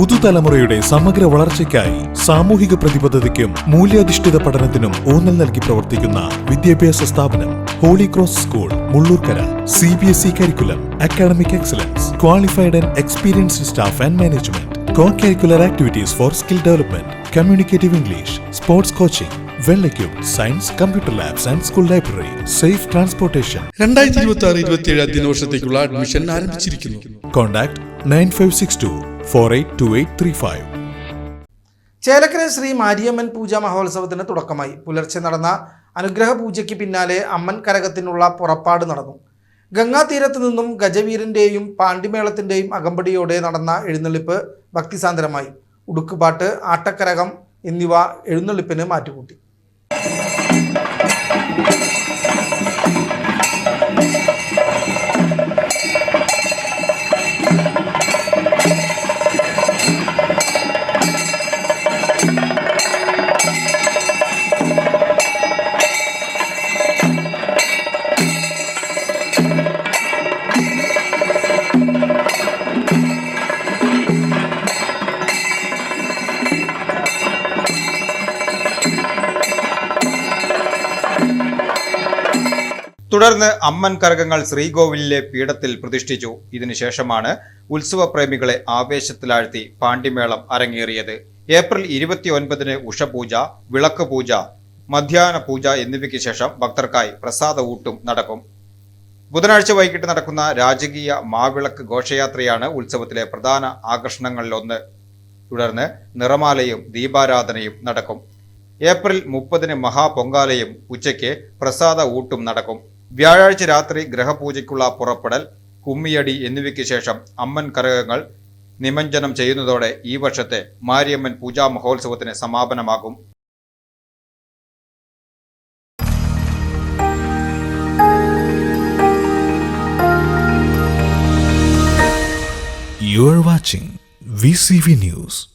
പുതുതലമുറയുടെ സമഗ്ര വളർച്ചയ്ക്കായി സാമൂഹിക പ്രതിബദ്ധതയ്ക്കും മൂല്യാധിഷ്ഠിത പഠനത്തിനും ഊന്നൽ നൽകി പ്രവർത്തിക്കുന്ന വിദ്യാഭ്യാസ സ്ഥാപനം holy cross school Mullurkara. CBSE കരിക്കുലം, academic excellence, qualified and experienced staff and management, co-curricular activities for skill development, communicative English, sports coaching, well-equipped science, computer labs and school library, safe transportation. 2026-27 അധ്യയന വർഷത്തേക്കുള്ള അഡ്മിഷൻ ആരംഭിച്ചിരിക്കുന്നു. Contact 9562482835. Chelakkara Shri Mariamman പൂജ മഹോത്സവത്തിന് തുടക്കമായി. പുലർച്ചെ നടന്ന അനുഗ്രഹ പൂജയ്ക്ക് പിന്നാലെ അമ്മൻ കരകത്തിനുള്ള പുറപ്പാട് നടന്നു. ഗംഗാതീരത്ത് നിന്നും ഗജവീരന്റെയും പാണ്ടിമേളത്തിന്റെയും അകമ്പടിയോടെ നടന്ന എഴുന്നള്ളിപ്പ് ഭക്തിസാന്ദ്രമായി. ഉടുക്കുപാട്ട്, ആട്ടക്കരകം എന്നിവ എഴുന്നള്ളിപ്പിന് മാറ്റുകൂട്ടി. തുടർന്ന് അമ്മൻ കരകങ്ങൾ ശ്രീകോവിലിലെ പീഠത്തിൽ പ്രതിഷ്ഠിച്ചു. ഇതിനുശേഷമാണ് ഉത്സവ പ്രേമികളെ ആവേശത്തിലാഴ്ത്തി പാണ്ടിമേളം അരങ്ങേറിയത്. ഏപ്രിൽ 29-ന് ഉഷപൂജ, വിളക്ക് പൂജ, മധ്യാഹ്ന പൂജ എന്നിവയ്ക്ക് ശേഷം ഭക്തർക്കായി പ്രസാദ ഊട്ടും നടക്കും. ബുധനാഴ്ച വൈകിട്ട് നടക്കുന്ന രാജകീയ മാവിളക്ക് ഘോഷയാത്രയാണ് ഉത്സവത്തിലെ പ്രധാന ആകർഷണങ്ങളിലൊന്ന്. തുടർന്ന് നിറമാലയും ദീപാരാധനയും നടക്കും. ഏപ്രിൽ 30-ന് മഹാപൊങ്കാലയും ഉച്ചയ്ക്ക് പ്രസാദ ഊട്ടും നടക്കും. വ്യാഴാഴ്ച രാത്രി ഗ്രഹപൂജയ്ക്കുള്ള പുറപ്പെടൽ, കുമ്മിയടി എന്നിവയ്ക്ക് ശേഷം അമ്മൻ കരകങ്ങൾ നിമഞ്ജനം ചെയ്യുന്നതോടെ ഈ വർഷത്തെ മാരിയമ്മൻ പൂജാ മഹോത്സവത്തിന് സമാപനമാകും. You are watching VCV News.